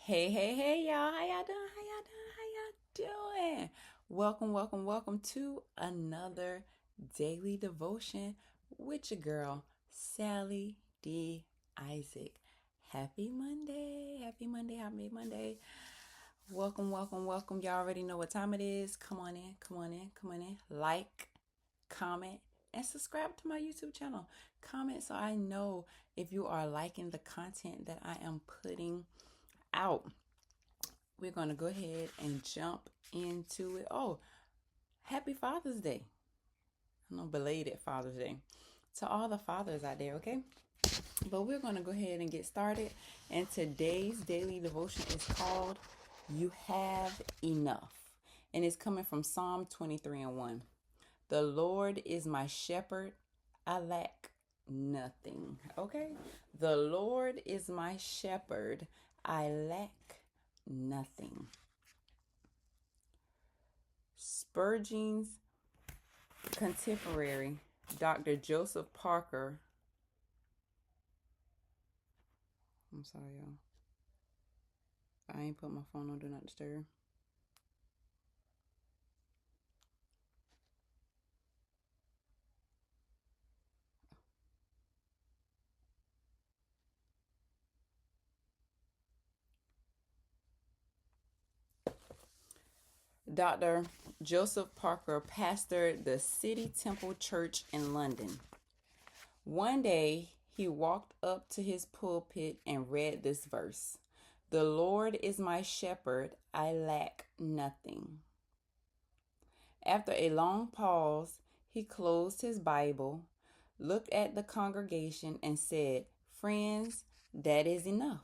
Hey, y'all. How y'all doing? How y'all doing? Welcome to another daily devotion with your girl, Sallie D. Isaac. Happy Monday. Happy Monday. Welcome. Y'all already know what time it is. Come on in. Like, comment, and subscribe to my YouTube channel. Comment so I know if you are liking the content that I am putting out. We're going to go ahead and jump into it. Oh, happy Father's Day. I know, belated Father's Day to all the fathers out there, okay? But we're going to go ahead and get started. And today's daily devotion is called You Have Enough. And it's coming from Psalm 23:1. The Lord is my shepherd, I lack nothing. Okay? The Lord is my shepherd, I lack nothing. Spurgeon's contemporary, Dr. Joseph Parker. I'm sorry, y'all. I ain't put my phone on Do Not Disturb. Dr. Joseph Parker pastored the City Temple Church in London. One day, he walked up to his pulpit and read this verse. The Lord is my shepherd, I lack nothing. After a long pause, he closed his Bible, looked at the congregation, and said, "Friends, that is enough."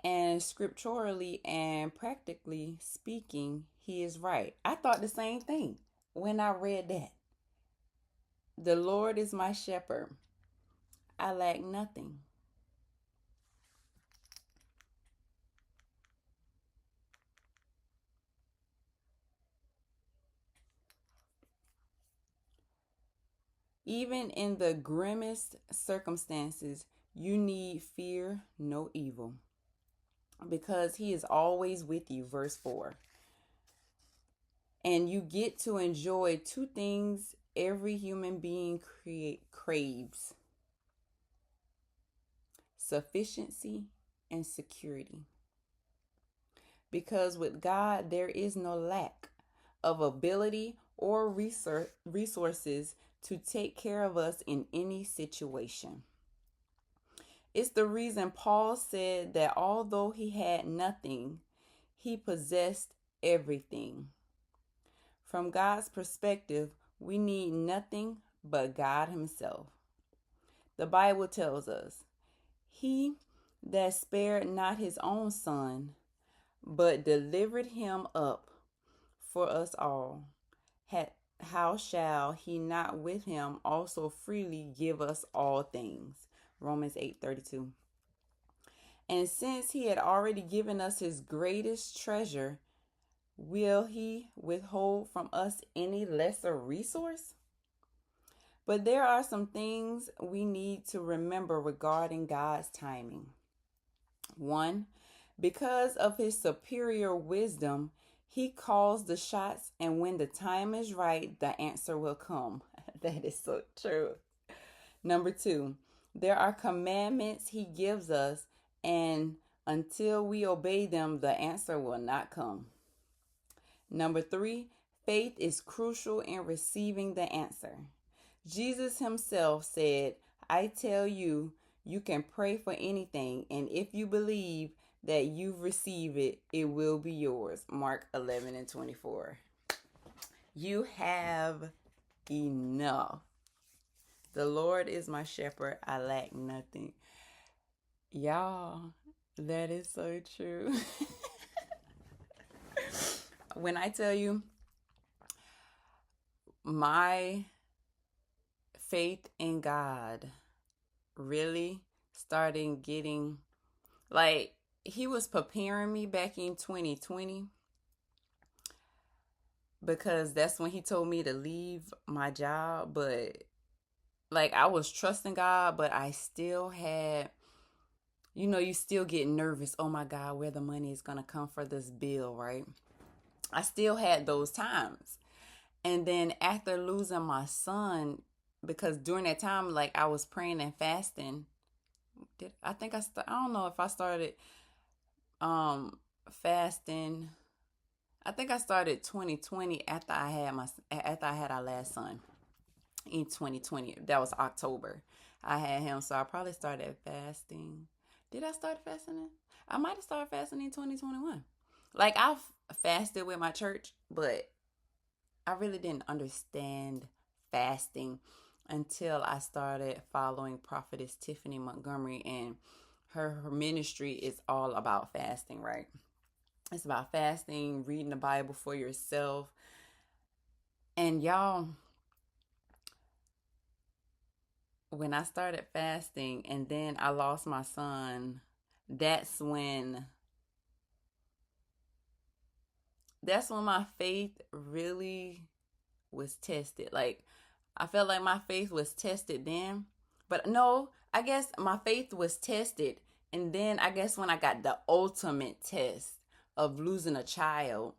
And scripturally and practically speaking, he is right. I thought the same thing when I read that. The Lord is my shepherd, I lack nothing. Even in the grimmest circumstances, you need fear no evil, because he is always with you. Verse 4. And you get to enjoy two things every human being craves: sufficiency and security. Because with God, there is no lack of ability or resources to take care of us in any situation. It's the reason Paul said that although he had nothing, he possessed everything. From God's perspective, we need nothing but God himself. The Bible tells us, "He that spared not his own son, but delivered him up for us all, how shall he not with him also freely give us all things?" Romans 8:32. And since he had already given us his greatest treasure, will he withhold from us any lesser resource? But there are some things we need to remember regarding God's timing. 1, because of his superior wisdom, he calls the shots, and when the time is right, the answer will come. That is so true. Number 2, there are commandments he gives us, and until we obey them, the answer will not come. Number 3, faith is crucial in receiving the answer. Jesus himself said, "I tell you, you can pray for anything, and if you believe that you've received it, it will be yours." Mark 11:24. You have enough. The Lord is my shepherd, I lack nothing. Y'all, that is so true. When I tell you, my faith in God really started getting, like, he was preparing me back in 2020, because that's when he told me to leave my job. But like, I was trusting God, but I still had you still get nervous. Oh my God, where the money is going to come for this bill, right? I still had those times. And then after losing my son, because during that time, like I was praying and fasting. I don't know if I started fasting. I think I started 2020 after I had our last son in 2020. That was October. I had him, so I probably started fasting. Did I start fasting? I might have started fasting in 2021. Like I've fasted with my church, but I really didn't understand fasting until I started following Prophetess Tiffany Montgomery, and her ministry is all about fasting, right? It's about fasting, reading the Bible for yourself. And y'all, when I started fasting and then I lost my son, that's when my faith really was tested. Like I felt like my faith was tested then. But no, I guess my faith was tested. And then I guess when I got the ultimate test of losing a child,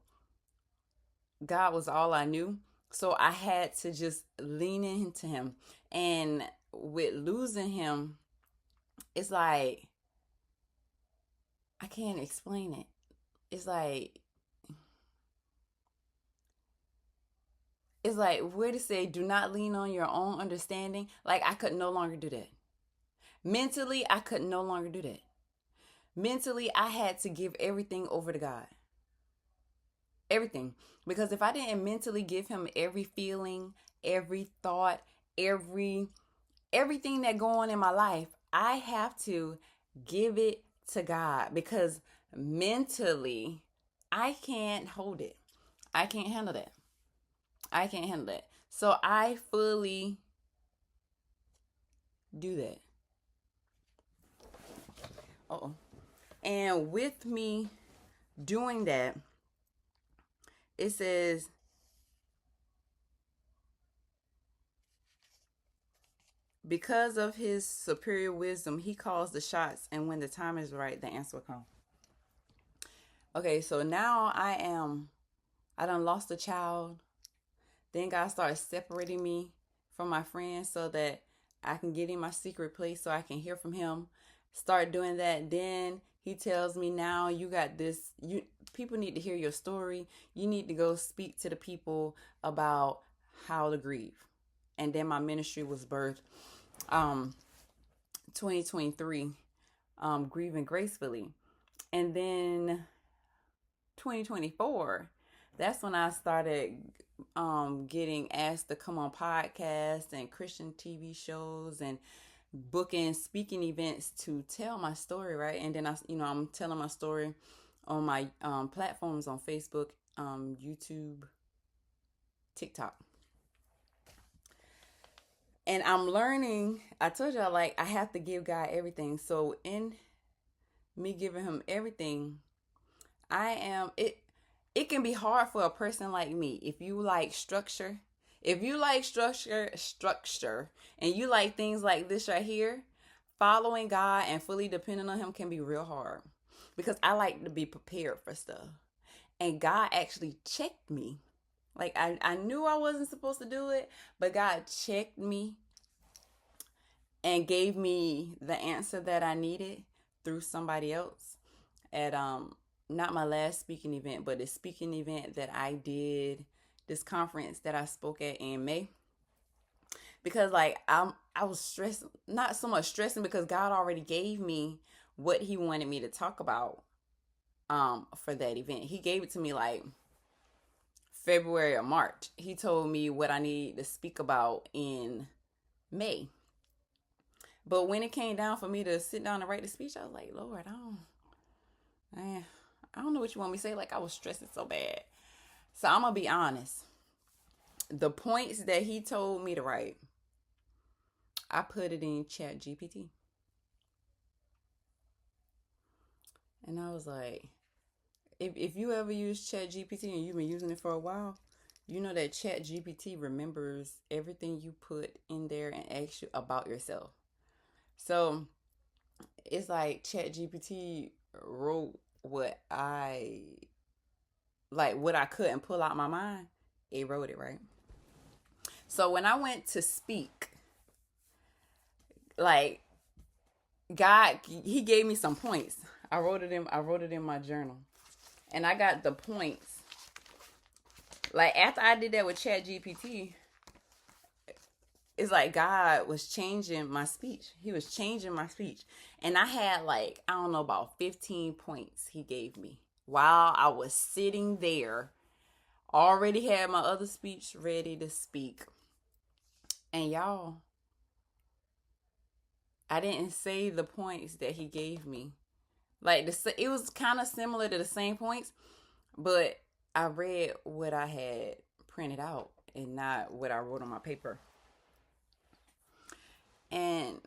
God was all I knew. So I had to just lean into him. And with losing him, it's like, I can't explain it. It's like, where to say, do not lean on your own understanding. Like I could no longer do that. Mentally, I could no longer do that. Mentally, I had to give everything over to God. Everything. Because if I didn't mentally give him every feeling, every thought, everything that go on in my life, I have to give it to God, because mentally I can't hold it. I can't handle that. I can't handle that. So I fully do that. Uh-oh. And with me doing that, it says, because of his superior wisdom, he calls the shots, and when the time is right, the answer will come. Okay, so now I done lost a child. Then God started separating me from my friends so that I can get in my secret place so I can hear from him. Start doing that. Then he tells me, now you got this. People need to hear your story. You need to go speak to the people about how to grieve. And then my ministry was birthed 2023, Grieving Gracefully. And then 2024, that's when I started getting asked to come on podcasts and Christian TV shows and booking speaking events to tell my story, right? And then I'm telling my story on my platforms on Facebook, YouTube, TikTok. And I'm learning. I told y'all, like, I have to give God everything. So in me giving him everything, it can be hard for a person like me. If you like structure, and you like things like this right here, following God and fully depending on him can be real hard, because I like to be prepared for stuff. And God actually checked me. Like I knew I wasn't supposed to do it, but God checked me and gave me the answer that I needed through somebody else at not my last speaking event, but a speaking event that I did, this conference that I spoke at in May. Because like I was stressed, not so much stressing, because God already gave me what he wanted me to talk about for that event. He gave it to me like February or March. He told me what I need to speak about in May. But when it came down for me to sit down and write the speech, I was like, Lord, I don't know what you want me to say. Like, I was stressing so bad. So I'm going to be honest. The points that he told me to write, I put it in Chat GPT. And I was like, if you ever use Chat GPT and you've been using it for a while, you know that Chat GPT remembers everything you put in there and asks you about yourself. So it's like ChatGPT wrote what what I couldn't pull out my mind. It wrote it, right? So when I went to speak, like God, he gave me some points. I wrote it in my journal. And I got the points. Like after I did that with ChatGPT, it's like God was changing my speech. He was changing my speech. And I had like, I don't know, about 15 points he gave me while I was sitting there. Already had my other speech ready to speak. And y'all, I didn't say the points that he gave me. Like it was kind of similar to the same points, but I read what I had printed out and not what I wrote on my paper. And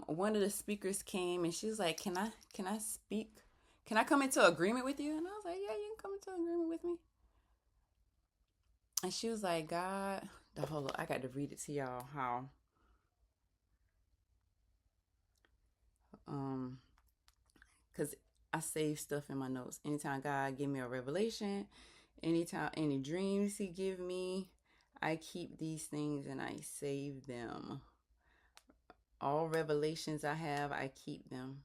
one of the speakers came and she was like, "Can I speak? Can I come into agreement with you?" And I was like, "Yeah, you can come into agreement with me." And she was like, "God, hold on, I got to read it to y'all how because I save stuff in my notes. Anytime God give me a revelation, anytime any dreams he give me, I keep these things and I save them. All revelations I have, I keep them."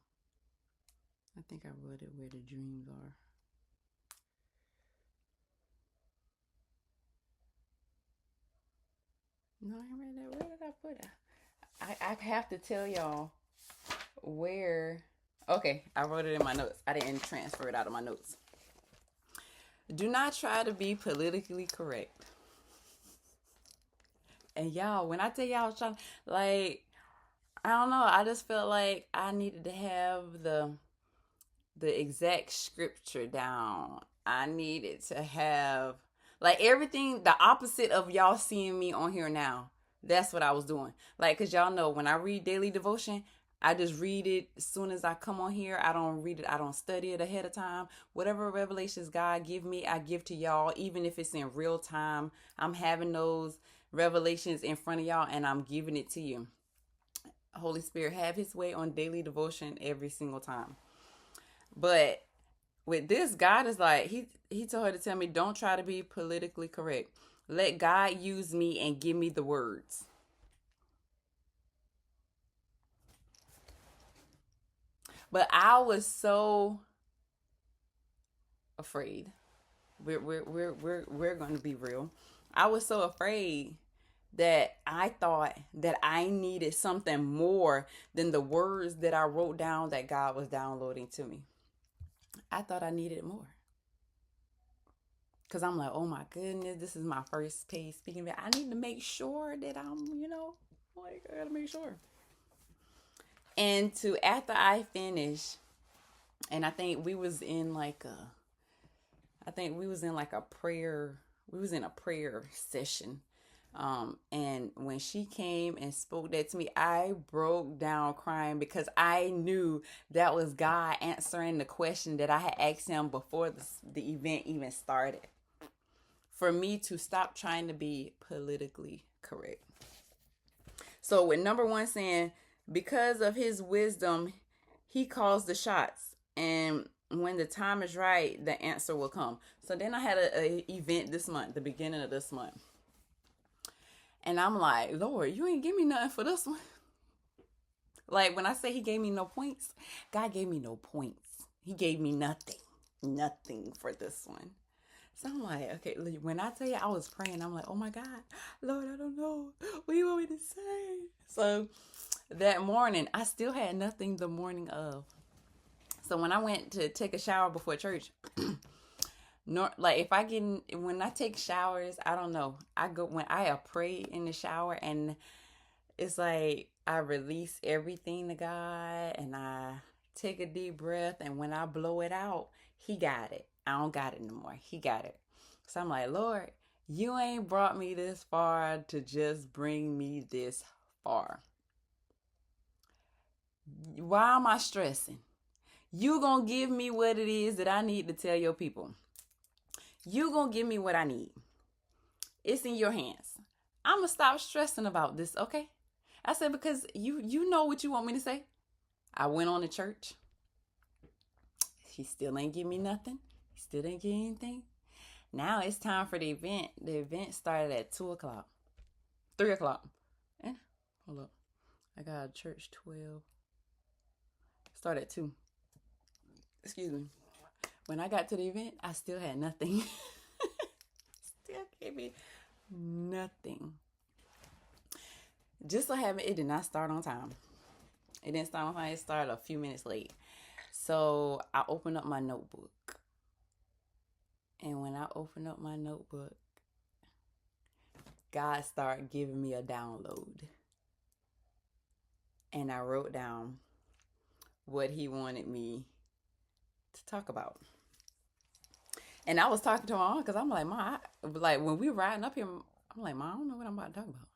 I think I wrote it where the dreams are. No, I read that. Where did I put it? I have to tell y'all where. Okay, I wrote it in my notes. I didn't transfer it out of my notes. Do not try to be politically correct. And y'all, when I tell y'all I was trying, like, I don't know, I just felt like I needed to have the exact scripture down. I needed to have like everything the opposite of y'all seeing me on here now. That's what I was doing. Like, cause y'all know when I read daily devotion, I just read it as soon as I come on here. I don't read it. I don't study it ahead of time. Whatever revelations God give me, I give to y'all. Even if it's in real time, I'm having those revelations in front of y'all and I'm giving it to you. Holy Spirit have his way on daily devotion every single time. But with this, God is like, he told her to tell me, don't try to be politically correct. Let God use me and give me the words. But I was so afraid. We're going to be real. I was so afraid that I thought that I needed something more than the words that I wrote down that God was downloading to me. I thought I needed more. Because I'm like, oh my goodness, this is my first paid speaking. I need to make sure that I'm, I gotta make sure. And after I finished, and I think we was in like a prayer, we was in a prayer session. And when she came and spoke that to me, I broke down crying because I knew that was God answering the question that I had asked him before the event even started. For me to stop trying to be politically correct. So with number 1 saying, because of his wisdom, he calls the shots. And when the time is right, the answer will come. So then I had an event this month, the beginning of this month. And I'm like, Lord, you ain't give me nothing for this one. Like when I say he gave me no points, God gave me no points. He gave me nothing for this one. So I'm like, okay, when I tell you I was praying, I'm like, oh my God, Lord, I don't know. What do you want me to say? So that morning, I still had nothing the morning of. So when I went to take a shower before church, when I take showers, I don't know. When I pray in the shower and it's like I release everything to God and I take a deep breath and when I blow it out, he got it. I don't got it no more. He got it. So I'm like, Lord, you ain't brought me this far to just bring me this far. Why am I stressing? You gonna give me what it is that I need to tell your people. You gonna give me what I need. It's in your hands. I'm gonna stop stressing about this, okay? I said, because you know what you want me to say. I went on to church. He still ain't give me nothing. He still didn't get anything. Now it's time for the event. The event started at 2 o'clock. 3 o'clock. And hold up. I got church 12. Start at 2. Excuse me. When I got to the event, I still had nothing. Still gave me nothing. Just so happened, it did not start on time. It didn't start on time. It started a few minutes late. So I opened up my notebook. And when I opened up my notebook, God started giving me a download. And I wrote down what he wanted me to talk about. And I was talking to my mom because I'm like, Mom, like when we were riding up here, I'm like, Mom, I don't know what I'm about to talk about.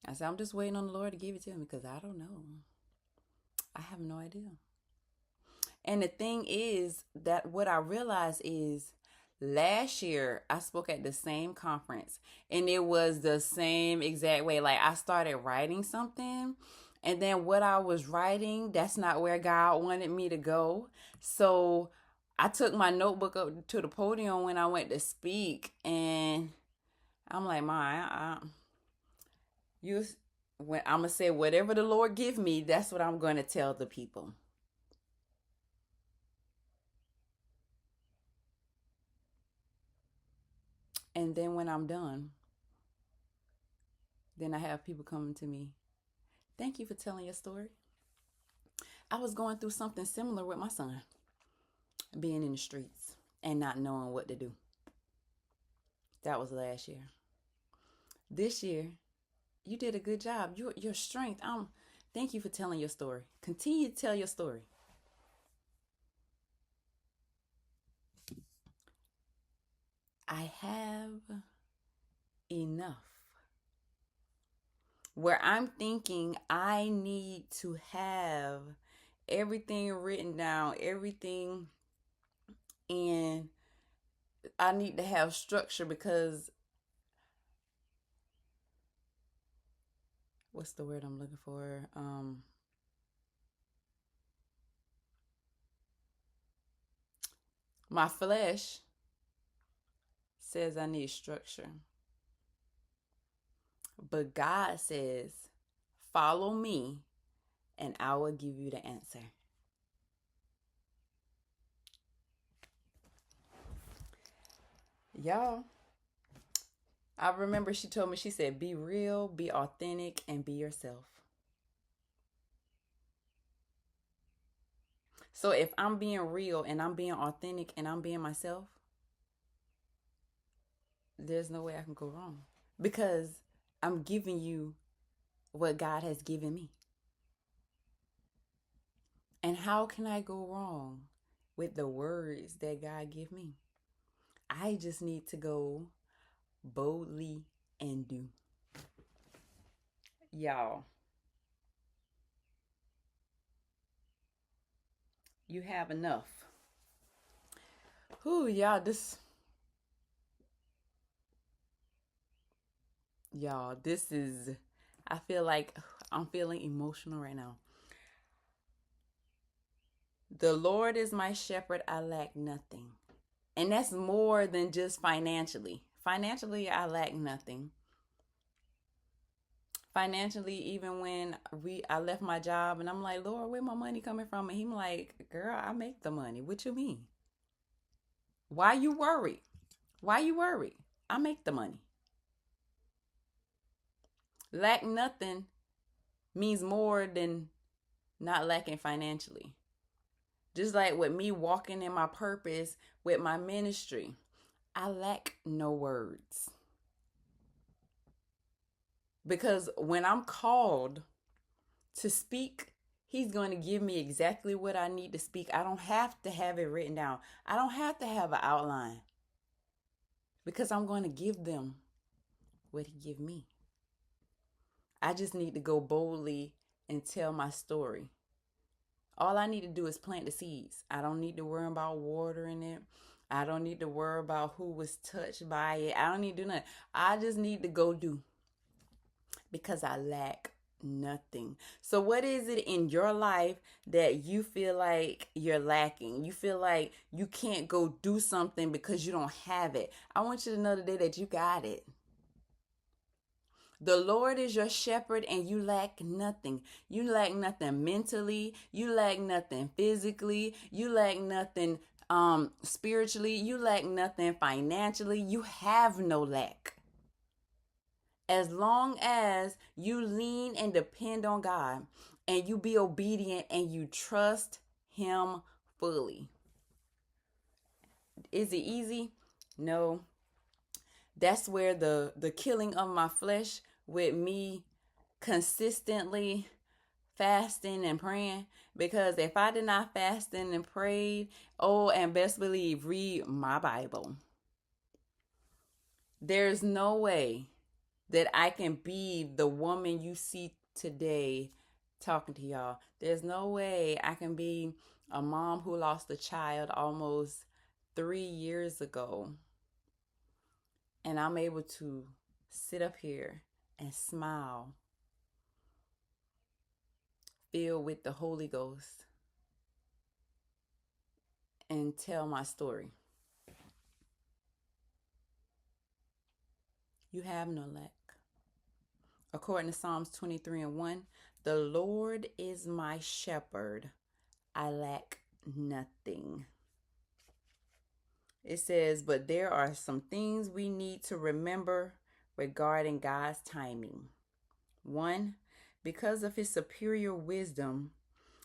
I said, I'm just waiting on the Lord to give it to me because I don't know. I have no idea. And the thing is that what I realized is last year I spoke at the same conference and it was the same exact way. Like I started writing something and then what I was writing, that's not where God wanted me to go. So I took my notebook up to the podium when I went to speak and I'm like, I'm going to say whatever the Lord give me, that's what I'm going to tell the people. And then when I'm done, then I have people coming to me. Thank you for telling your story. I was going through something similar with my son, being in the streets and not knowing what to do. That was last year. This year, you did a good job. Your strength. Thank you for telling your story. Continue to tell your story. I have enough. Where I'm thinking I need to have everything written down, everything, and I need to have structure because what's the word I'm looking for? My flesh says I need structure. But God says, follow me and I will give you the answer. Y'all, I remember she told me, she said, be real, be authentic, and be yourself. So if I'm being real and I'm being authentic and I'm being myself, there's no way I can go wrong because I'm giving you what God has given me. And how can I go wrong with the words that God give me? I just need to go boldly and do. Y'all, you have enough. Y'all, this is, I feel like I'm feeling emotional right now. The Lord is my shepherd, I lack nothing. And that's more than just financially. Financially, I lack nothing. Financially, even when I left my job and I'm like, Lord, where my money coming from? And He's like, girl, I make the money. What you mean? Why you worried? I make the money. Lack nothing means more than not lacking financially. Just like with me walking in my purpose with my ministry, I lack no words. Because when I'm called to speak, He's going to give me exactly what I need to speak. I don't have to have it written down. I don't have to have an outline. Because I'm going to give them what He give me. I just need to go boldly and tell my story. All I need to do is plant the seeds. I don't need to worry about watering it. I don't need to worry about who was touched by it. I don't need to do nothing. I just need to go do. because I lack nothing. So what is it in your life that you feel like you're lacking? You feel like you can't go do something because you don't have it. I want you to know today that you got it. The Lord is your shepherd and you lack nothing. You lack nothing mentally. You lack nothing physically. You lack nothing spiritually. You lack nothing financially. You have no lack. As long as you lean and depend on God and you be obedient and you trust Him fully. Is it easy? No. That's where the killing of my flesh with me consistently fasting and praying, because if I did not fast and prayed, and best believe, read my Bible, there's no way that I can be the woman you see today talking to y'all. There's no way I can be a mom who lost a child almost 3 years ago, and I'm able to sit up here and smile, filled with the Holy Ghost, and tell my story. You have no lack. According to Psalms 23:1, the Lord is my shepherd. I lack nothing. It says, but there are some things we need to remember regarding God's timing. 1, because of His superior wisdom,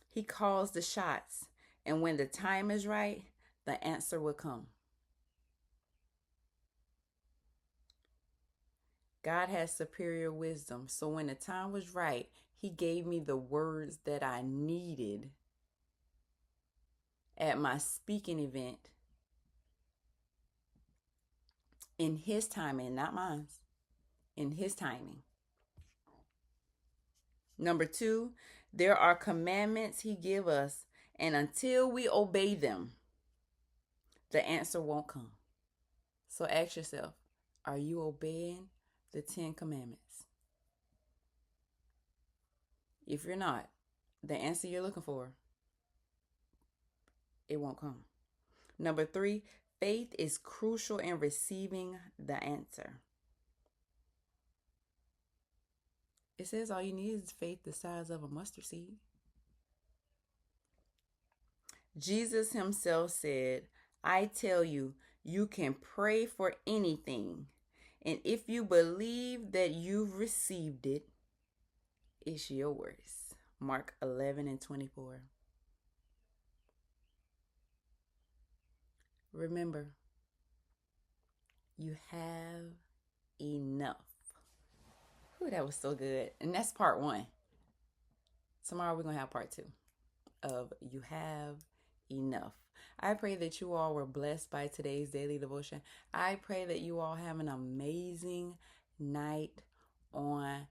He calls the shots. And when the time is right, the answer will come. God has superior wisdom. So when the time was right, He gave me the words that I needed at my speaking event in His timing, not mine, in His timing. Number 2, there are commandments He give us, and until we obey them, the answer won't come. So ask yourself, are you obeying the 10 commandments? If you're not, the answer you're looking for, it won't come. Number 3, faith is crucial in receiving the answer. It says all you need is faith the size of a mustard seed. Jesus Himself said, I tell you, you can pray for anything, and if you believe that you've received it, it's yours. Mark 11:24. Remember, you have enough. Ooh, that was so good. And that's part 1. Tomorrow we're going to have part 2 of You Have Enough. I pray that you all were blessed by today's daily devotion. I pray that you all have an amazing night on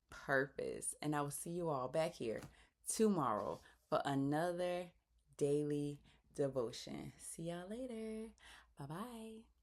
purpose. And I will see you all back here tomorrow for another daily devotion. See y'all later. Bye-bye.